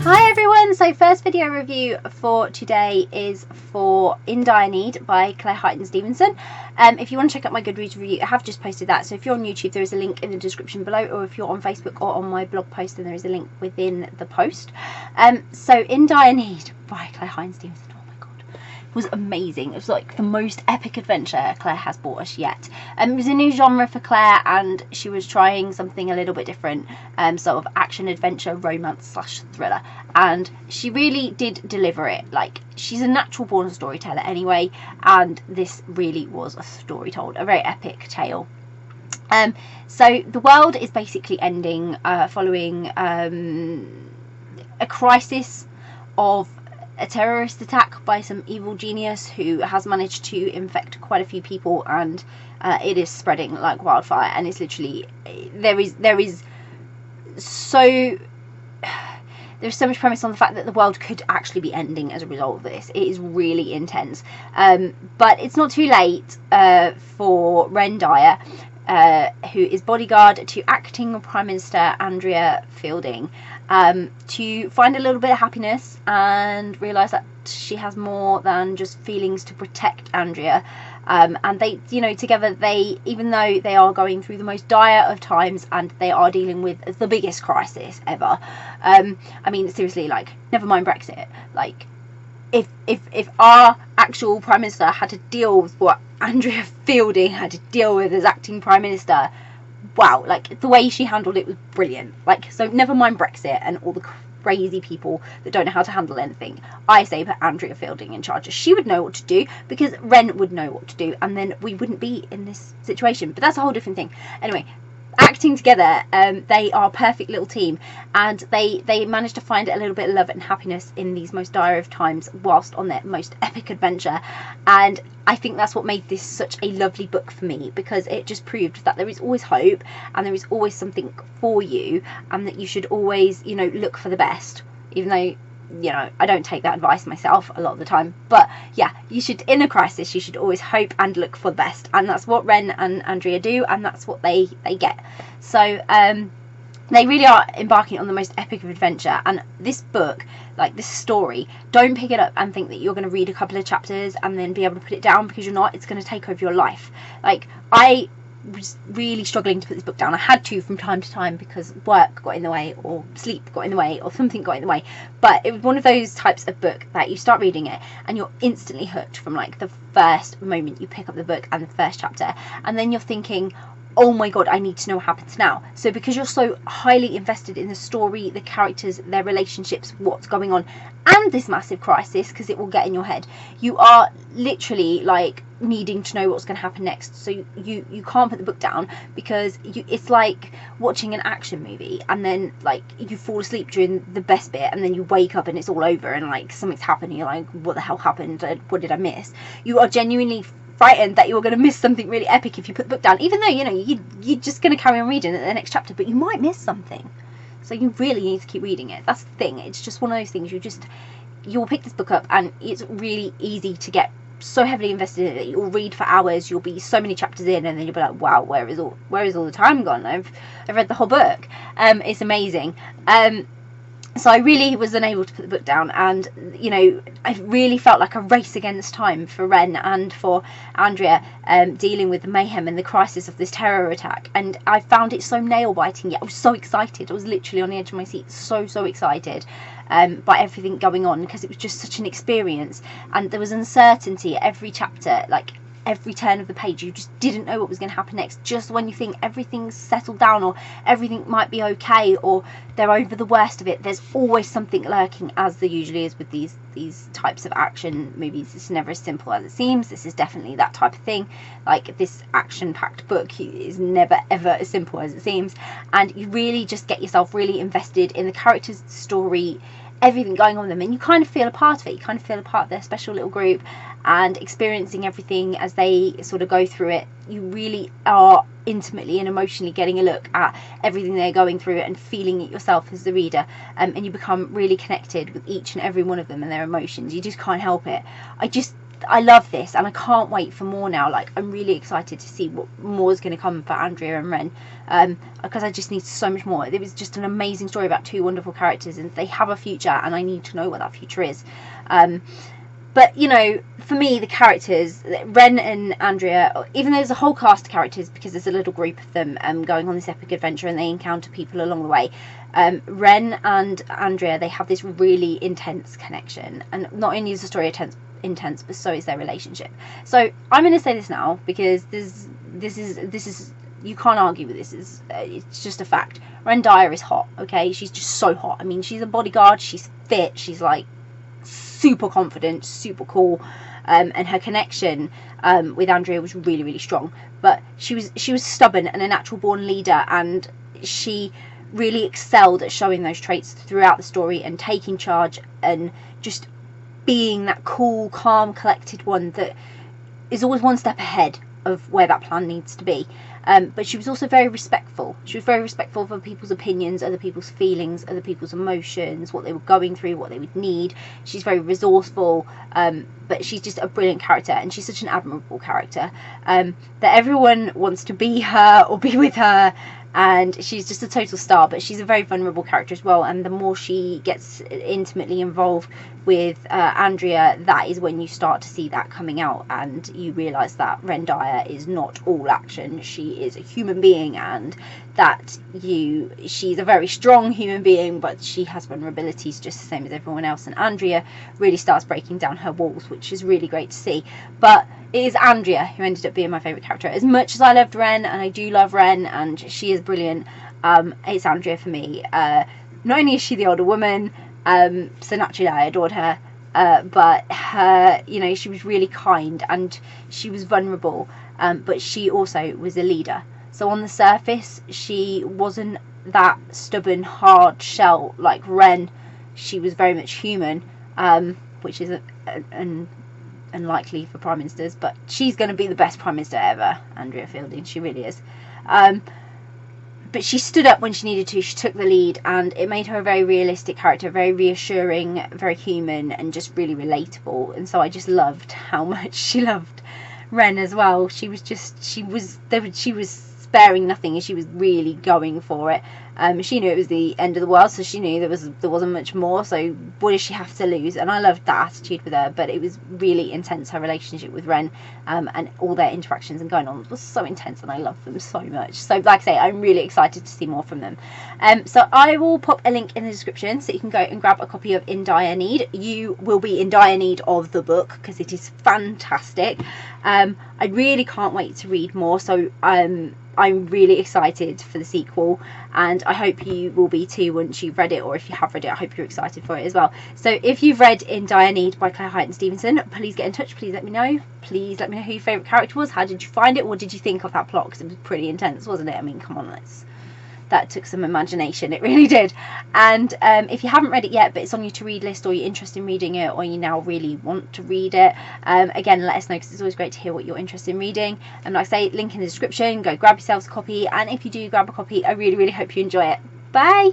Hi everyone, so first video review for today is for In Dire Need by Highton Stevenson. If you want to check out my Goodreads review, I have just posted that. So if you're on YouTube, there is a link in the description below, or if you're on Facebook or on my blog post, then there is a link within the post. So In Dire Need by Highton Stevenson. Was amazing. It was like the most epic adventure Claire has brought us yet. It was a new genre for Claire, and she was trying something a little bit different, sort of action adventure romance / thriller, and she really did deliver it. Like, she's a natural born storyteller anyway, and this really was a story told, a very epic tale. So the world is basically ending following a crisis of a terrorist attack by some evil genius who has managed to infect quite a few people, and it is spreading like wildfire, and it's literally there's so much premise on the fact that the world could actually be ending as a result of this. It is really intense, but it's not too late for Dyer, who is bodyguard to acting Prime Minister Andrea Fielding, to find a little bit of happiness and realise that she has more than just feelings to protect Andrea. And they, together, even though they are going through the most dire of times and they are dealing with the biggest crisis ever, I mean, seriously, like, never mind Brexit, like, if our actual Prime Minister had to deal with what Andrea Fielding had to deal with as acting Prime Minister, wow, like, the way she handled it was brilliant. Like, so never mind Brexit and all the crazy people that don't know how to handle anything. I say put Andrea Fielding in charge. She would know what to do, because Ren would know what to do, and then we wouldn't be in this situation. But that's a whole different thing. Anyway, acting together, they are a perfect little team, and they manage to find a little bit of love and happiness in these most dire of times whilst on their most epic adventure. And I think that's what made this such a lovely book for me, because it just proved that there is always hope, and there is always something for you, and that you should always, look for the best, even though, I don't take that advice myself a lot of the time. But yeah, you should, in a crisis, you should always hope and look for the best, and that's what Ren and Andrea do, and that's what they get. So they really are embarking on the most epic of adventure. And this book, like this story, don't pick it up and think that you're going to read a couple of chapters and then be able to put it down, because you're not. It's going to take over your life. Like, I was really struggling to put this book down. I had to from time to time, because work got in the way, or sleep got in the way, or something got in the way. But it was one of those types of book that you start reading it and you're instantly hooked from like the first moment you pick up the book and the first chapter, and then you're thinking, oh my god, I need to know what happens now. So because you're so highly invested in the story, the characters, their relationships, what's going on, and this massive crisis, because it will get in your head, you are literally like needing to know what's going to happen next. So you can't put the book down, because it's like watching an action movie, and then like you fall asleep during the best bit, and then you wake up and it's all over, and like something's happened, and you're like, what the hell happened? What did I miss? You are genuinely frightened that you're going to miss something really epic if you put the book down, even though you're just going to carry on reading the next chapter, but you might miss something. So you really need to keep reading it. That's the thing. It's just one of those things, you'll pick this book up and it's really easy to get so heavily invested in it. You'll read for hours, you'll be so many chapters in, and then you'll be like, wow, where is all the time gone? I've read the whole book. It's amazing. So I really was unable to put the book down, and I really felt like a race against time for Ren and for Andrea, dealing with the mayhem and the crisis of this terror attack. And I found it so nail-biting, yet I was so excited. I was literally on the edge of my seat, so excited by everything going on, because it was just such an experience, and there was uncertainty at every chapter, like every turn of the page. You just didn't know what was going to happen next. Just when you think everything's settled down, or everything might be okay, or they're over the worst of it, there's always something lurking, as there usually is with these types of action movies. It's never as simple as it seems. This is definitely that type of thing. Like, this action-packed book is never ever as simple as it seems, and you really just get yourself really invested in the characters, the story, everything going on with them, and you kind of feel a part of it. You kind of feel a part of their special little group, and experiencing everything as they sort of go through it. You really are intimately and emotionally getting a look at everything they're going through, and feeling it yourself as the reader, and you become really connected with each and every one of them and their emotions. You just can't help it. I love this, and I can't wait for more now. Like, I'm really excited to see what more is going to come for Andrea and Ren, because I just need so much more. It was just an amazing story about two wonderful characters, and they have a future, and I need to know what that future is. But, you know, for me, the characters, Ren and Andrea, even though there's a whole cast of characters, because there's a little group of them going on this epic adventure, and they encounter people along the way, Ren and Andrea, they have this really intense connection. And not only is the story intense, but so is their relationship. So I'm going to say this now, because this is you can't argue with this. It's just a fact. Ren Dyer is hot, okay? She's just so hot. I mean, she's a bodyguard, she's fit, she's like super confident, super cool, and her connection with Andrea was really, really strong. But she was stubborn and a natural born leader, and she really excelled at showing those traits throughout the story and taking charge and just being that cool, calm, collected one that is always one step ahead of where that plan needs to be. But she was also very respectful. She was very respectful of other people's opinions, other people's feelings, other people's emotions, what they were going through, what they would need. She's very resourceful, but she's just a brilliant character, and she's such an admirable character that everyone wants to be her or be with her, and she's just a total star. But she's a very vulnerable character as well, and the more she gets intimately involved with Andrea, that is when you start to see that coming out, and you realise that Ren Dyer is not all action. She is a human being, and that she's a very strong human being, but she has vulnerabilities just the same as everyone else. And Andrea really starts breaking down her walls, which is really great to see. But it is Andrea who ended up being my favourite character. As much as I loved Ren, and I do love Ren, and she is brilliant, it's Andrea for me. Not only is she the older woman, so naturally I adored her, but her, you know, she was really kind and she was vulnerable, but she also was a leader. So on the surface, she wasn't that stubborn, hard shell like Ren. She was very much human, which is unlikely for prime ministers, but she's going to be the best prime minister ever, Andrea Fielding. She really is. But she stood up when she needed to. She took the lead, and it made her a very realistic character, very reassuring, very human, and just really relatable. And so I just loved how much she loved Ren as well. She was sparing nothing, and she was really going for it. She knew it was the end of the world, so she knew there wasn't much more, so what does she have to lose? And I loved that attitude with her. But it was really intense, her relationship with Ren, and all their interactions and going on was so intense, and I love them so much. So like I say, I'm really excited to see more from them. So I will pop a link in the description so you can go and grab a copy of In Dire Need. You will be in dire need of the book, because it is fantastic. I really can't wait to read more, so I'm really excited for the sequel, and I hope you will be too once you've read it, or if you have read it, I hope you're excited for it as well. So if you've read In Dire Need by Highton Stevenson, please get in touch, please let me know. Please let me know who your favourite character was. How did you find it? What did you think of that plot? Because it was pretty intense, wasn't it? I mean, come on, that took some imagination, it really did. And if you haven't read it yet, but it's on your to read list, or you're interested in reading it, or you now really want to read it, again, let us know, because it's always great to hear what you're interested in reading. And like I say, link in the description, go grab yourselves a copy, and if you do grab a copy, I really, really hope you enjoy it. Bye!